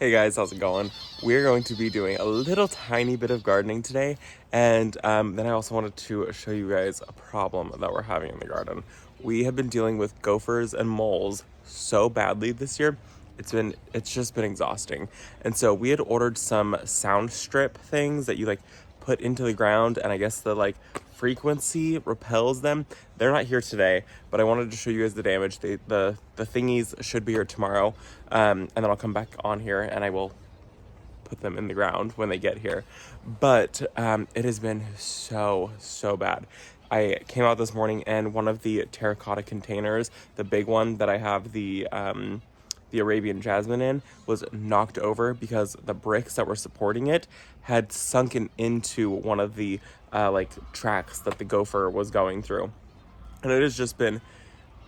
Hey guys, how's it going? We're going to be doing a little tiny bit of gardening today, and then I also wanted to show you guys a problem that we're having in the garden. We have been dealing with gophers and moles so badly this year. It's just been exhausting. And so we had ordered some sound strip things that you like put into the ground, and I guess the like frequency repels them. They're not here today, but I wanted to show you guys the damage. The thingies should be here tomorrow, and then I'll come back on here and I will put them in the ground when they get here. But it has been so bad. I came out this morning and one of the terracotta containers, the big one that I have the Arabian jasmine in, was knocked over because the bricks that were supporting it had sunken into one of the like tracks that the gopher was going through. And it has just been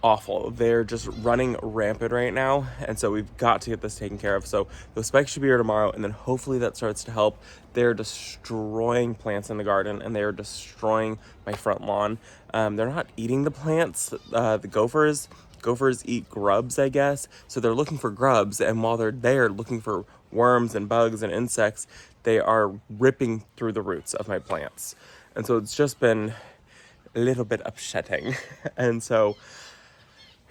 awful. They're just running rampant right now, and so we've got to get this taken care of. So those spikes should be here tomorrow, and then hopefully that starts to help. They're destroying plants in the garden, and they are destroying my front lawn. They're not eating the plants. The gophers eat grubs, I guess, so they're looking for grubs, and while they're there looking for worms and bugs and insects, they are ripping through the roots of my plants. And so it's just been a little bit upsetting. And so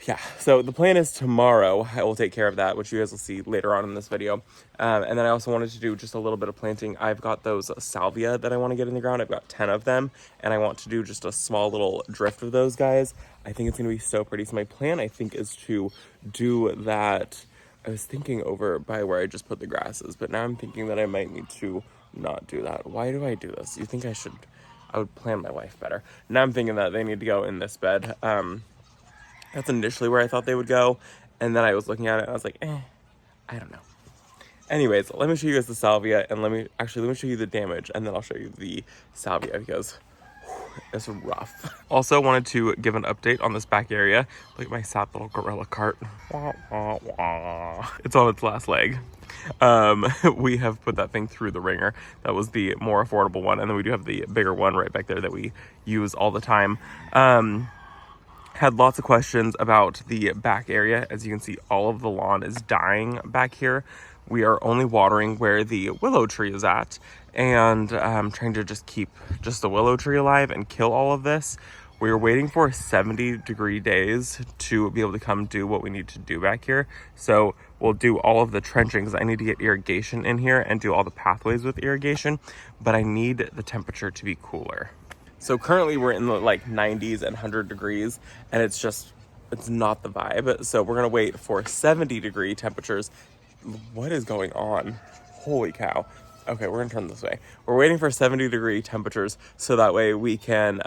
yeah, so the plan is tomorrow I will take care of that, which you guys will see later on in this video. And then I also wanted to do just a little bit of planting. I've got those salvia that I want to get in the ground. I've got 10 of them, and I want to do just a small little drift of those guys. I think it's going to be so pretty. So my plan, I think, is to do that. I was thinking over by where I just put the grasses, but now I'm thinking that I might need to not do that. Why do I do this? You think I would plan my life better. Now I'm thinking that they need to go in this bed. That's initially where I thought they would go, and then I was looking at it and I was like, I don't know. Anyways, let me show you guys the salvia, and let me show you the damage, and then I'll show you the salvia because it's rough. Also wanted to give an update on this back area. Look at my sad little gorilla cart. It's on its last leg. We have put that thing through the ringer. That was the more affordable one, and then we do have the bigger one right back there that we use all the time. Had lots of questions about the back area. As you can see, all of the lawn is dying back here. We are only watering where the willow tree is at, and trying to just keep just the willow tree alive and kill all of this. We're waiting for 70-degree days to be able to come do what we need to do back here. So we'll do all of the trenching because I need to get irrigation in here and do all the pathways with irrigation, but I need the temperature to be cooler. So currently we're in the like 90s and 100 degrees, and it's not the vibe. So we're gonna wait for 70-degree temperatures. What is going on? Holy cow. Okay, we're gonna turn this way. We're waiting for 70-degree temperatures so that way we can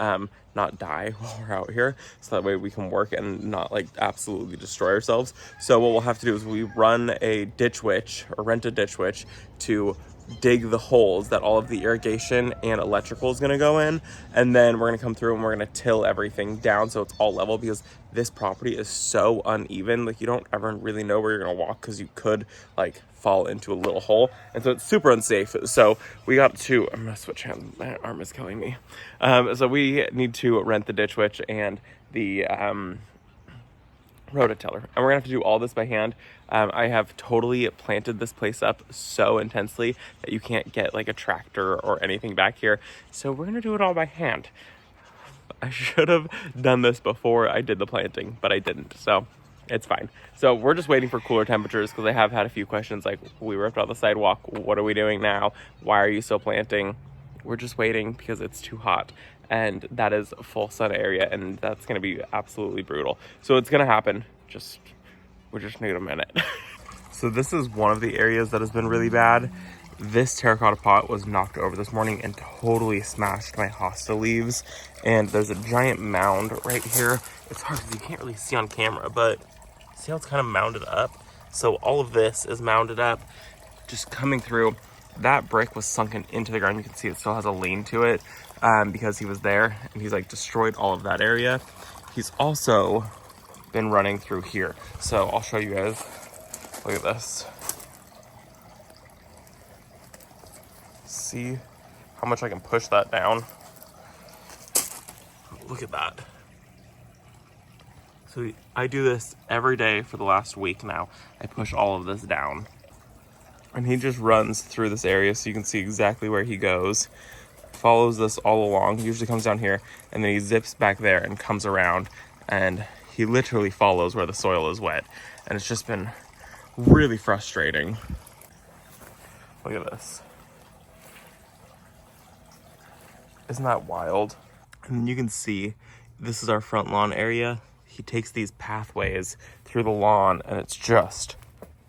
not die while we're out here. So that way we can work and not like absolutely destroy ourselves. So what we'll have to do is we run a ditch witch or rent a ditch witch to dig the holes that all of the irrigation and electrical is going to go in, and then we're going to come through and we're going to till everything down so it's all level, because this property is so uneven. Like, you don't ever really know where you're going to walk because you could like fall into a little hole, and so it's super unsafe. So we got to, I'm gonna switch hands, my arm is killing me. So we need to rent the ditch witch and the rototiller, and we're gonna have to do all this by hand. I have totally planted this place up so intensely that you can't get like a tractor or anything back here, so we're gonna do it all by hand. I should have done this before I did the planting, but I didn't, so it's fine. So we're just waiting for cooler temperatures because I have had a few questions like, we ripped out the sidewalk, what are we doing now, why are you still planting? We're just waiting because it's too hot, and that is a full sun area, and that's going to be absolutely brutal. So it's going to happen. We just need a minute. So this is one of the areas that has been really bad. This terracotta pot was knocked over this morning and totally smashed my hosta leaves. And there's a giant mound right here. It's hard because you can't really see on camera, but see how it's kind of mounded up? So all of this is mounded up, just coming through. That brick was sunken into the ground. You can see it still has a lean to it because he was there, and he's like destroyed all of that area. He's also been running through here. So I'll show you guys. Look at this. See how much I can push that down? Look at that. So I do this every day for the last week now. I push all of this down. And he just runs through this area so you can see exactly where he goes. Follows this all along. He usually comes down here and then he zips back there and comes around, and he literally follows where the soil is wet. And it's just been really frustrating. Look at this. Isn't that wild? And you can see this is our front lawn area. He takes these pathways through the lawn and it's just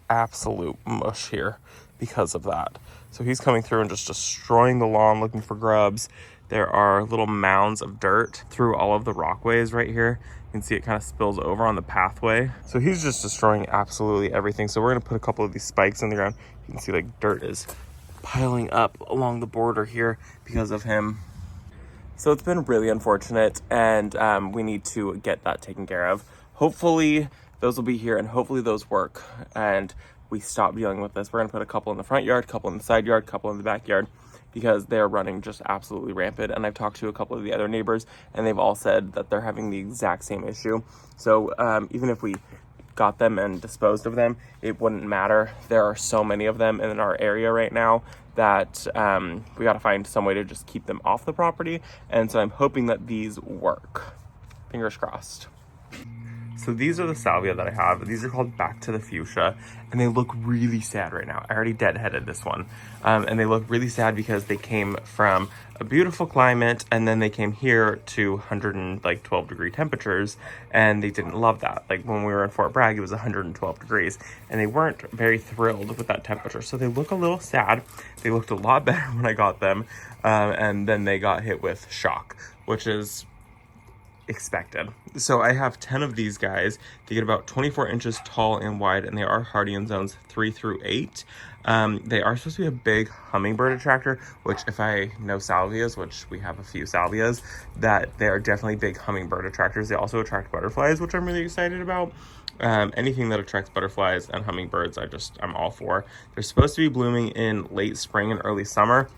absolute mush here because of that. So he's coming through and just destroying the lawn, looking for grubs. There are little mounds of dirt through all of the rockways right here. You can see it kind of spills over on the pathway. So he's just destroying absolutely everything. So we're gonna put a couple of these spikes in the ground. You can see like dirt is piling up along the border here because of him. So it's been really unfortunate, and we need to get that taken care of. Hopefully those will be here and hopefully those work and we stop dealing with this. We're gonna put a couple in the front yard, couple in the side yard, couple in the backyard, because they're running just absolutely rampant. And I've talked to a couple of the other neighbors and they've all said that they're having the exact same issue. So even if we got them and disposed of them, it wouldn't matter. There are so many of them in our area right now that we got to find some way to just keep them off the property. And so I'm hoping that these work. Fingers crossed. So these are the salvia that I have. These are called Back to the Fuchsia, and they look really sad right now. I already deadheaded this one. And they look really sad because they came from a beautiful climate and then they came here to 112 degree temperatures, and they didn't love that. Like when we were in Fort Bragg, it was 112 degrees and they weren't very thrilled with that temperature. So they look a little sad. They looked a lot better when I got them. And then they got hit with shock, which is expected. So I have 10 of these guys. They get about 24 inches tall and wide, and they are hardy in zones 3 through 8. They are supposed to be a big hummingbird attractor, which if I know salvias, which we have a few salvias, that they are definitely big hummingbird attractors. They also attract butterflies, which I'm really excited about. Anything that attracts butterflies and hummingbirds, I'm all for. They're supposed to be blooming in late spring and early summer.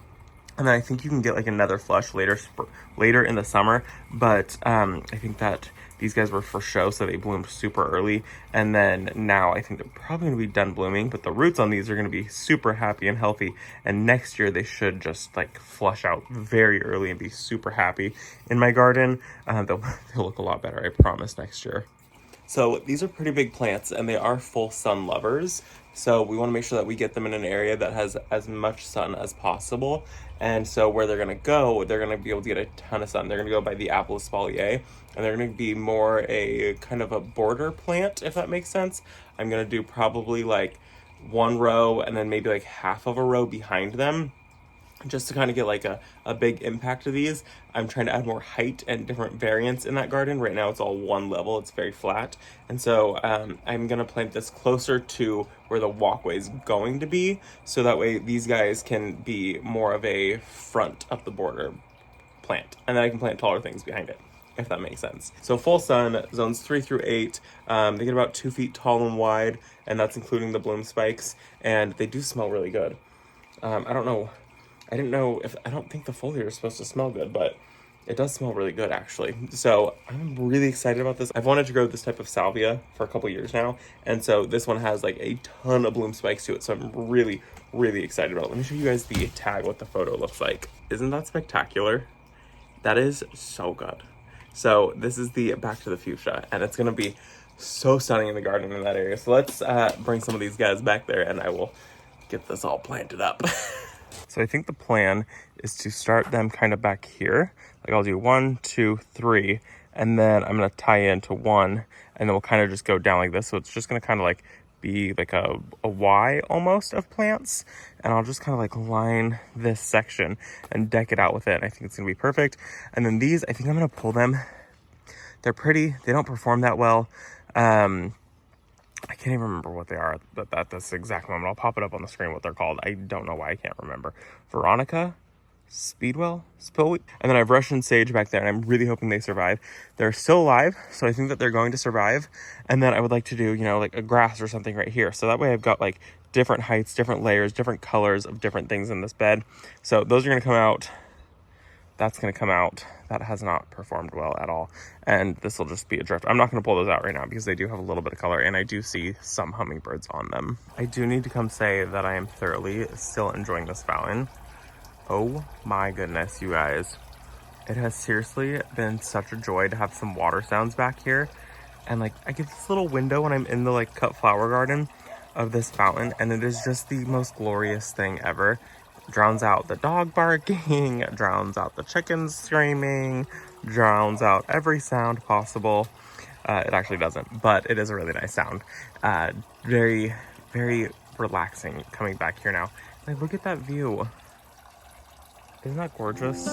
And then I think you can get like another flush later in the summer, but I think that these guys were for show, so they bloomed super early. And then now I think they're probably gonna be done blooming, but the roots on these are gonna be super happy and healthy. And next year they should just like flush out very early and be super happy in my garden. They'll look a lot better, I promise, next year. So these are pretty big plants and they are full sun lovers. So we want to make sure that we get them in an area that has as much sun as possible. And so where they're going to go, they're going to be able to get a ton of sun. They're going to go by the Apple espalier, and they're going to be more a kind of a border plant, if that makes sense. I'm going to do probably like one row and then maybe like half of a row behind them, just to kind of get like a big impact of these. I'm trying to add more height and different variants in that garden. Right now it's all one level, it's very flat. And so I'm gonna plant this closer to where the walkway is going to be, so that way these guys can be more of a front of the border plant. And then I can plant taller things behind it, if that makes sense. So full sun, zones 3 through 8. They get about 2 feet tall and wide, and that's including the bloom spikes. And they do smell really good. I don't think the foliar is supposed to smell good, but it does smell really good actually. So I'm really excited about this. I've wanted to grow this type of salvia for a couple years now. And so this one has like a ton of bloom spikes to it. So I'm really, really excited about it. Let me show you guys the tag, what the photo looks like. Isn't that spectacular? That is so good. So this is the Back to the Fuchsia, and it's gonna be so stunning in the garden in that area. So let's bring some of these guys back there and I will get this all planted up. So I think the plan is to start them kind of back here. Like I'll do 1, 2, 3, and then I'm gonna tie into 1, and then we'll kind of just go down like this. So it's just gonna kind of like be like a Y almost of plants. And I'll just kind of like line this section and deck it out with it. And I think it's gonna be perfect. And then these, I think I'm gonna pull them. They're pretty, they don't perform that well. I can't even remember what they are at this exact moment. I'll pop it up on the screen what they're called. I don't know why I can't remember. Veronica? Speedwell? Spillweed? And then I have Russian sage back there, and I'm really hoping they survive. They're still alive, so I think that they're going to survive. And then I would like to do, like a grass or something right here. So that way I've got like different heights, different layers, different colors of different things in this bed. So those are going to come out that's going to come out. That has not performed well at all. And this will just be a drift. I'm not going to pull those out right now because they do have a little bit of color, and I do see some hummingbirds on them. I do need to come say that I am thoroughly still enjoying this fountain. Oh my goodness, you guys. It has seriously been such a joy to have some water sounds back here. And like, I get this little window when I'm in the like cut flower garden of this fountain, and it is just the most glorious thing ever. Drowns out the dog barking, drowns out the chickens screaming, drowns out every sound possible. It actually doesn't, but it is a really nice sound. Very, very relaxing coming back here now. Like, look at that view. Isn't that gorgeous?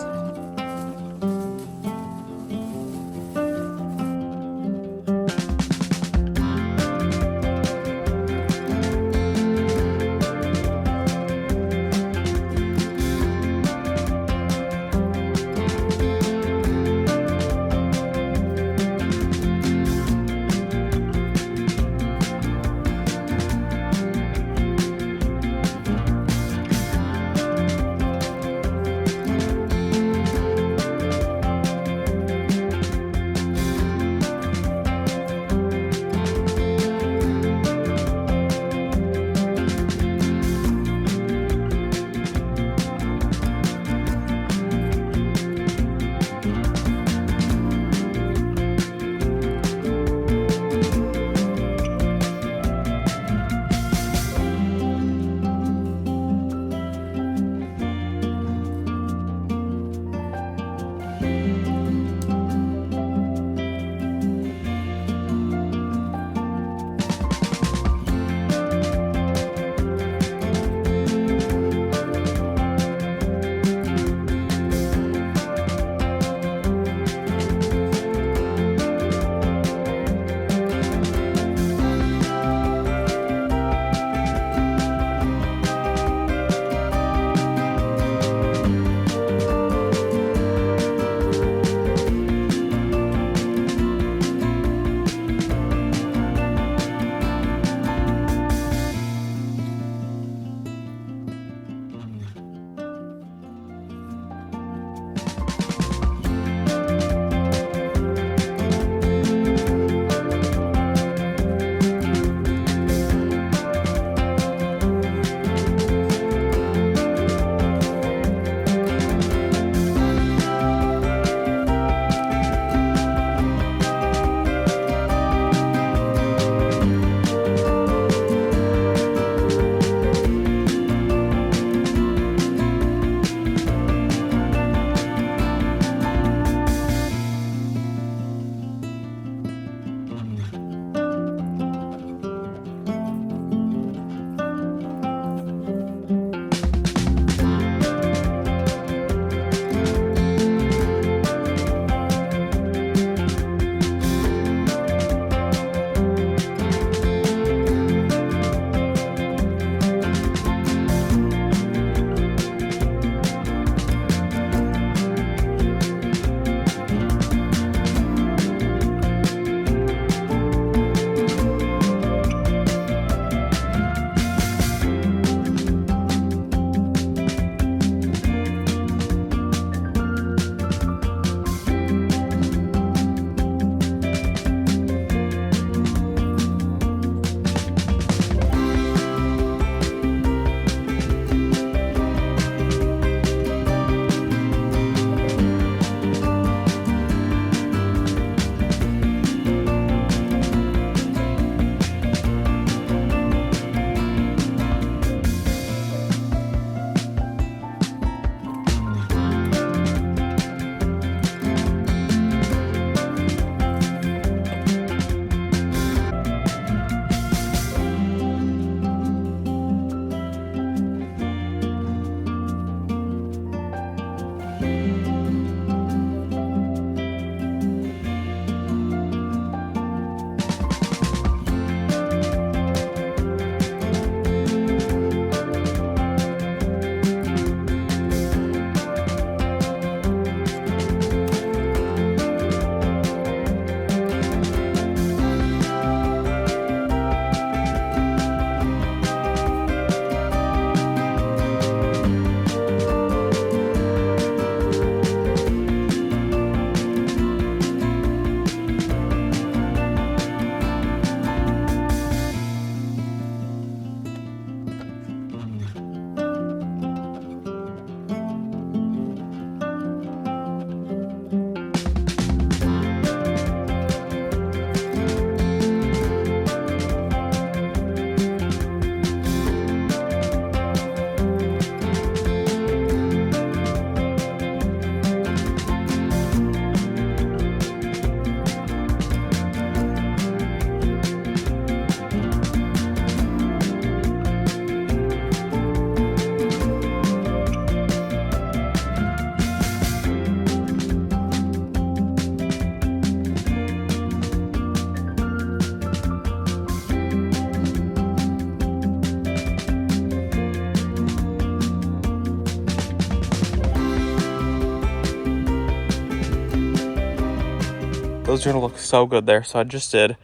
those are gonna look so good there. So I just did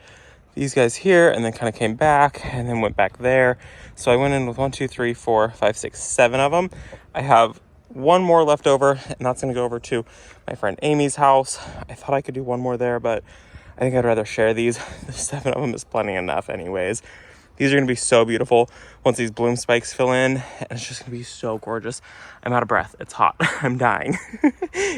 these guys here and then kind of came back and then went back there. So I went in with 1, 2, 3, 4, 5, 6, 7 of them. I have one more left over, and that's gonna go over to my friend Amy's house. I thought I could do one more there, but I think I'd rather share these. 7 of them is plenty enough anyways. These are gonna be so beautiful once these bloom spikes fill in, and it's just gonna be so gorgeous. I'm out of breath, it's hot, I'm dying.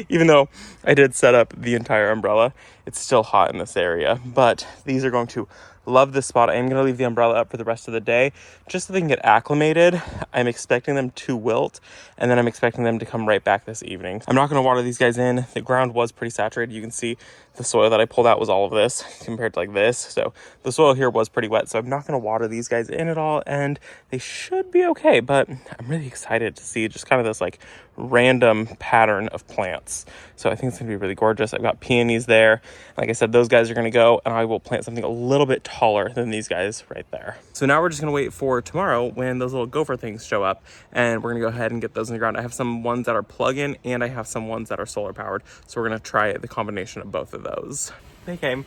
Even though I did set up the entire umbrella, it's still hot in this area, but these are going to love this spot. I am gonna leave the umbrella up for the rest of the day, just so they can get acclimated. I'm expecting them to wilt, and then I'm expecting them to come right back this evening. I'm not gonna water these guys in. The ground was pretty saturated. You can see the soil that I pulled out was all of this compared to like this. So the soil here was pretty wet, so I'm not gonna water these guys in at all, and they should be okay, but I'm really excited to see just kind of this like random pattern of plants. So I think it's gonna be really gorgeous. I've got peonies there. Like I said, those guys are gonna go, and I will plant something a little bit taller than these guys right there. So now we're just gonna wait for tomorrow when those little gopher things show up, and we're gonna go ahead and get those in the ground. I have some ones that are plug-in, and I have some ones that are solar powered. So we're gonna try the combination of both of those. They came.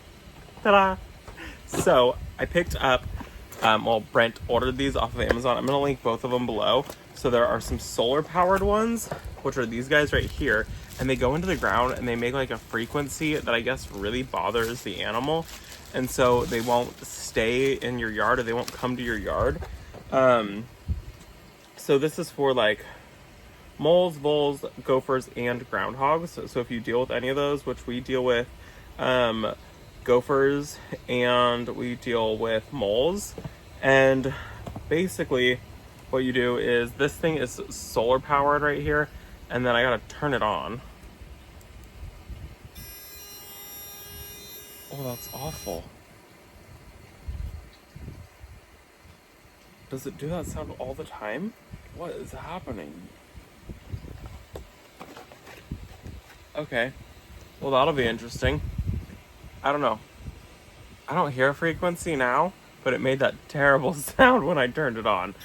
Ta-da! So I picked up, well, Brent ordered these off of Amazon. I'm gonna link both of them below. So there are some solar powered ones, which are these guys right here, and they go into the ground and they make like a frequency that I guess really bothers the animal. And so they won't stay in your yard, or they won't come to your yard. So this is for like moles, voles, gophers, and groundhogs. So if you deal with any of those, which we deal with gophers and we deal with moles. And basically what you do is, this thing is solar powered right here, and then I gotta turn it on. Oh, that's awful. Does it do that sound all the time? What is happening? Okay, well, that'll be interesting. I don't know. I don't hear a frequency now, but it made that terrible sound when I turned it on.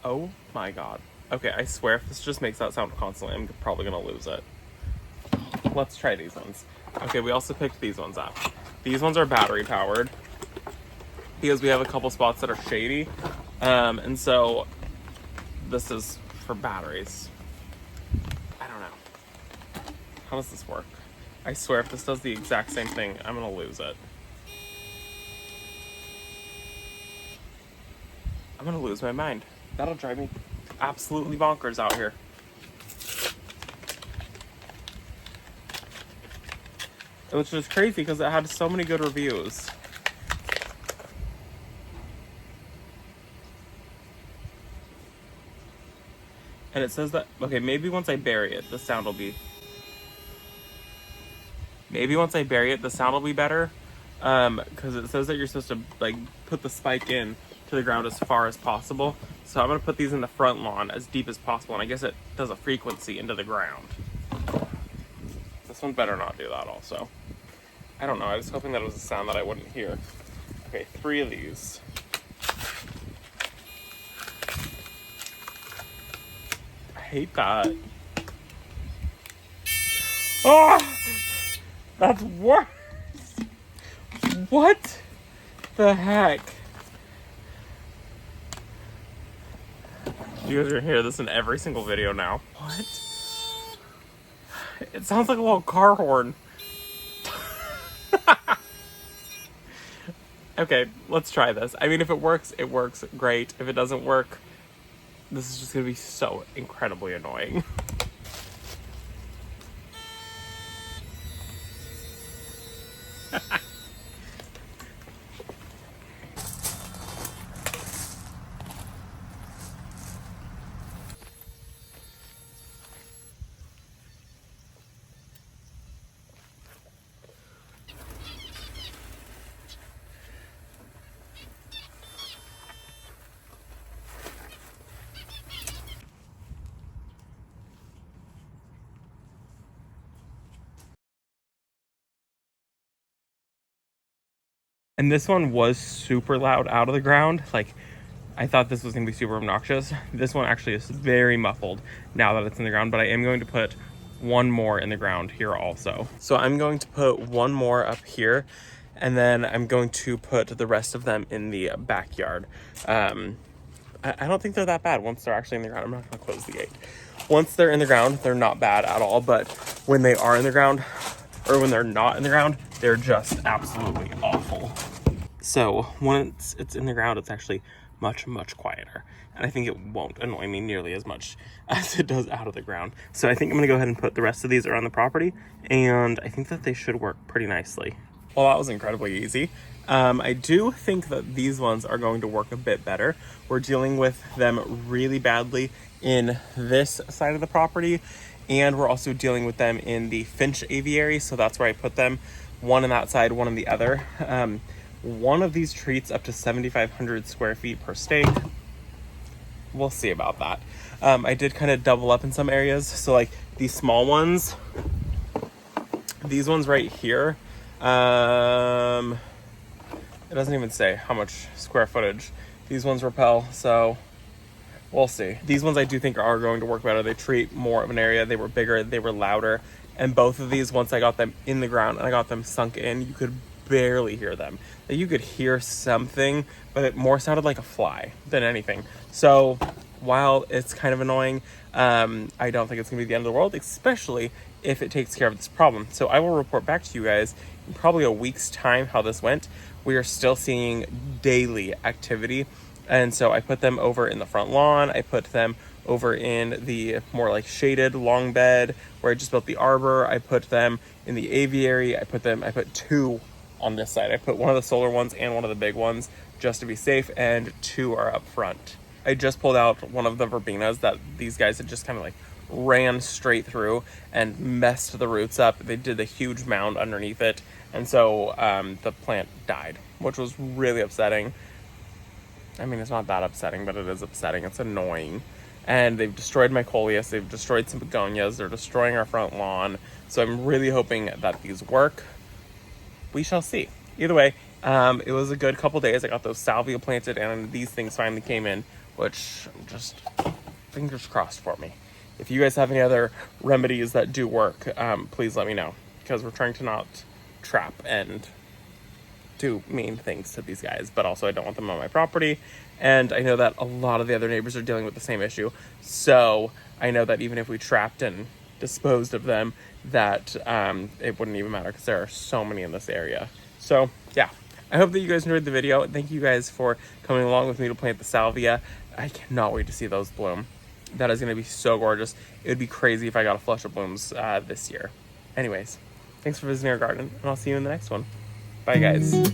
Oh my god. Okay, I swear if this just makes that sound constantly, I'm probably gonna lose it. Let's try these ones. Okay, we also picked these ones up. These ones are battery powered because we have a couple spots that are shady. And so this is for batteries. I don't know. How does this work? I swear if this does the exact same thing, I'm gonna lose it. I'm gonna lose my mind. That'll drive me absolutely bonkers out here. Which is crazy because it had so many good reviews. And it says that, okay, maybe once I bury it, the sound will be... Maybe once I bury it, the sound will be better. Because it says that you're supposed to, like, put the spike in to the ground as far as possible. So I'm going to put these in the front lawn as deep as possible. And I guess it does a frequency into the ground. This one better not do that also. I don't know, I was hoping that it was a sound that I wouldn't hear. Okay, 3 of these. I hate that. Oh! That's worse! What the heck? You guys are gonna hear this in every single video now. What? It sounds like a little car horn. Okay, let's try this. I mean, if it works, great. If it doesn't work, this is just gonna be so incredibly annoying. And this one was super loud out of the ground, like I thought this was going to be super obnoxious. This one actually is very muffled now that it's in the ground, but I am going to put one more in the ground here also. So I'm going to put one more up here, and then I'm going to put the rest of them in the backyard. I don't think they're that bad once they're actually in the ground. I'm not going to close the gate. Once they're in the ground, they're not bad at all, but when they are in the ground, or when they're not in the ground, they're just absolutely awful. So once it's in the ground, it's actually much, much quieter. And I think it won't annoy me nearly as much as it does out of the ground. So I think I'm gonna go ahead and put the rest of these around the property, and I think that they should work pretty nicely. Well, that was incredibly easy. I do think that these ones are going to work a bit better. We're dealing with them really badly in this side of the property, and we're also dealing with them in the finch aviary, so that's where I put them. One on that side, one on the other. One of these treats up to 7,500 square feet per stake. We'll see about that. I did kind of double up in some areas. So like these small ones, these ones right here, it doesn't even say how much square footage these ones repel, so we'll see. These ones I do think are going to work better. They treat more of an area. They were bigger, they were louder. And both of these, once I got them in the ground and I got them sunk in, you could barely hear them. You could hear something, but it more sounded like a fly than anything. So while it's kind of annoying, I don't think it's gonna be the end of the world, especially if it takes care of this problem. So I will report back to you guys in probably a week's time how this went. We are still seeing daily activity. And so I put them over in the front lawn. I put them over in the more like shaded long bed where I just built the arbor. I put them in the aviary. I put two on this side. I put one of the solar ones and one of the big ones just to be safe, and two are up front. I just pulled out one of the verbenas that these guys had just kind of like ran straight through and messed the roots up. They did a huge mound underneath it, and so the plant died, which was really upsetting. I mean, it's not that upsetting, but it is upsetting. It's annoying. And they've destroyed my coleus. They've destroyed some begonias. They're destroying our front lawn. So I'm really hoping that these work. We shall see. Either way, it was a good couple days. I got those salvia planted, and these things finally came in, which just fingers crossed for me. If you guys have any other remedies that do work, please let me know, because we're trying to not trap and do mean things to these guys, but also I don't want them on my property. And I know that a lot of the other neighbors are dealing with the same issue. So I know that even if we trapped and disposed of them, that it wouldn't even matter, because there are so many in this area. So yeah, I hope that you guys enjoyed the video. Thank you guys for coming along with me to plant the salvia. I cannot wait to see those bloom. That is going to be so gorgeous. It would be crazy if I got a flush of blooms this year. Anyways, thanks for visiting our garden, and I'll see you in the next one. Bye guys.